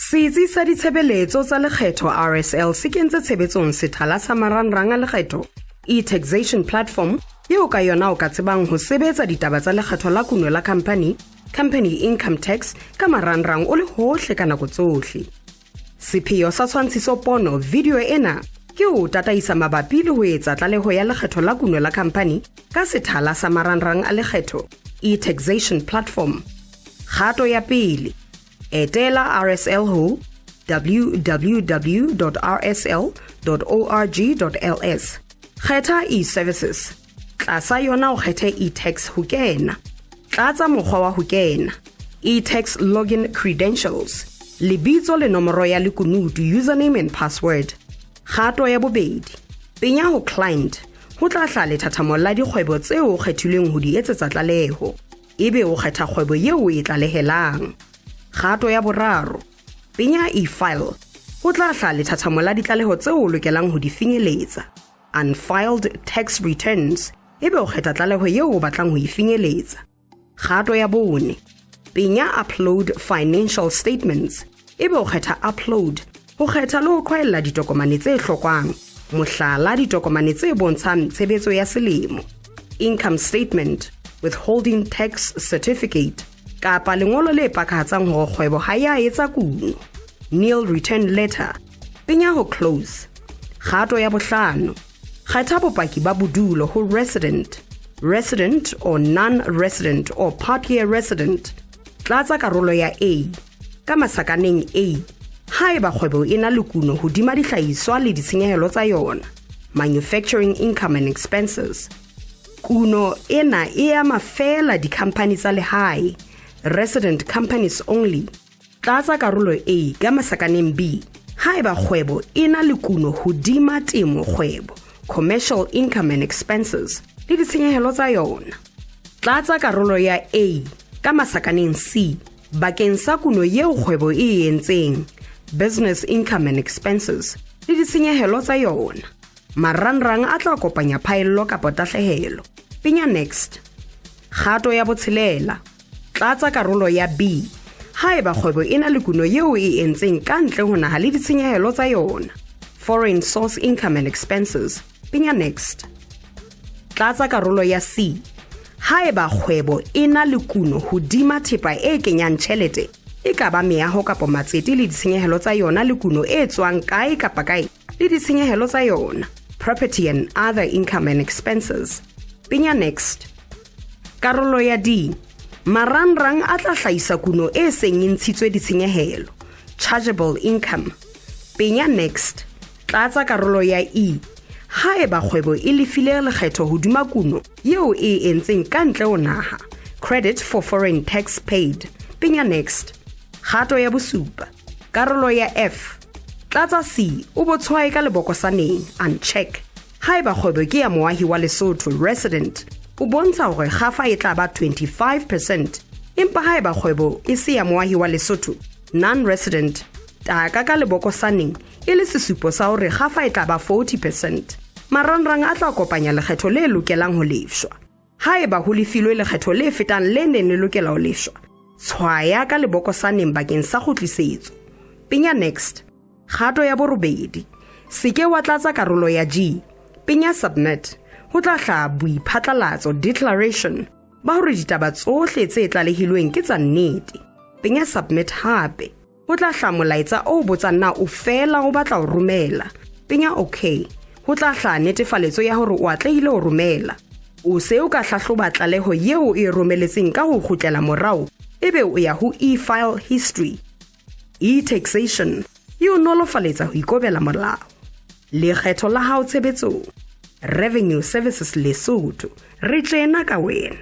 Setsi sa ditshebeletso tsa lekgetho RSL se kentse tshebetsong sethala sa marangrang a lekgetho e-taxation platform eo ka yona o ka tsebang ho sebetsa ditaba tsa lekgetho la kuno la company income tax ka marangrang o le hohle ka nako tsohle. Sepheo sa tshwantshiso pono video ena ke ho tataisa mabapi le ho etsa tlaleho ya lekgetho la kuno la company ka sethala sa marangrang a lekgetho e-taxation platform. Kgato ya pele, etela RSL ho www.rsl.org.ls. Kgetha e-services. Tlasa yona o kgethe e-tax ho kena. Tlatsa mokgwa wa ho kena. E-tax login credentials. Lebitso le nomoro ya lekunutu, username and password. Kgato ya bobedi, penya ho client. Ho tla hlaha lethathamo la dikgwebo tseo o kgethilweng ho di etsetsa tlaleho. Ebe o kgetha kgwebo eo e tlalehelang. Kgato ya boraro, penya e-file. Ho tla hlaha lethathamo la ditlaleho tseo o lokelang ho di finyeletsa. Unfiled tax returns. Ebe o kgetha tlaleho eo o batlang ho e finyeletsa. Kgato ya bone, penya upload financial statements. Ebe o kgetha upload. Ho kgetha le ho kwaela ditokomane tse hlokwang. Mohlala ditokomane tse bontshang tshebetso ya selemo. Income statement, withholding tax certificate, kapa lengolo le pakahatsang hore kgwebo ha ya etsa kuno. Nil return letter. Penya ho close. Kgato ya bohlano, kgetha bopaki ba bodulo ho resident or non-resident or part-year resident. Tlatsa karolo ya A, ka masakaneng A, haeba kgwebo e na le kuno hodima dihlahiswa le ditshenyehelo tsa yona. Manufacturing income and expenses. Kuno ena e ama fela dikhampani tsa lehae, resident companies only. Tlatsa karolo A ka masakaneng B, haeba kgwebo e na le kuno hodima temo kgwebo, commercial income and expenses, le ditshenyehelo tsa yona. Tlatsa karolo ya A ka masakaneng C, bakeng sa kuno eo kgwebo e entseng, business income and expenses, le ditshenyehelo tsa yona. Marangrang a tla kopanya phaello kapa tahlehelo. Penya next. Kgato ya botshelela, tlatsa karolo ya B, haeba kgwebo e na le kuno eo e entseng ka ntle ho naha le ditshenyehelo tsa yona. Foreign source income and expenses. Penya next. Tlatsa karolo ya C, haeba kgwebo e na le kuno hodima thepa e kenyang tjhelete, e ka ba meaho kapa matsete le ditshenyehelo tsa yona le kuno e tswang kae kapa kae le ditshenyehelo tsa yona. Property and other income and expenses. Penya next. Karolo ya D, marangrang a tla hlahisa kuno e seng e ntshitswe ditshenyehelo, chargeable income. Penya next. Tlatsa karolo ya E, haeba kgwebo e lefile lekgetho hodima kuno eo e entseng ka ntle ho naha, credit for foreign tax paid. Penya next. Kgato ya bosupa, karolo ya F, tlatsa C o botshwae ka lebokosaneng, uncheck. Haeba kgwebo ke ya moahi wa Lesotho, resident, o bontsha hore kgafa e tla ba 25%. Empa haeba kgwebo e se ya moahi wa Lesotho, non-resident, taka ka lebokosaneng e le sesupo sa hore kgafa e tla ba 40%. Marangrang a tla kopanya lekgetho le lokelang ho lefshwa. Haeba ho lefilwe lekgetho le fetang le neng le lokela ho lefshwa, tshwaya ka lebokosaneng bakeng sa kgutlisetso. Penya next. Kgato ya borobedi, seke wa tlatsa karolo ya G. Penya submit. Ho tla hlaha boiphatlalatso, declaration, ba hore ditaba tsohle tse tlalehilweng ke tsa nnete. Penya submit hape. Ho tla hlaha molaetsa o botsang na o fela o batla ho romela. Penya okay. Ho tla hlaha netefaletso ya hore o atlehile ho romela. O se o ka hlahloba tlaleho eo e romeletseng ka ho kgutlela morao, ebe o ya ho e-file history. E-taxation e o nolofaletsa ho ikobela molao. Lekgetho la hao tshebetsong. Revenue Services Lesotho, re tjena ka wena.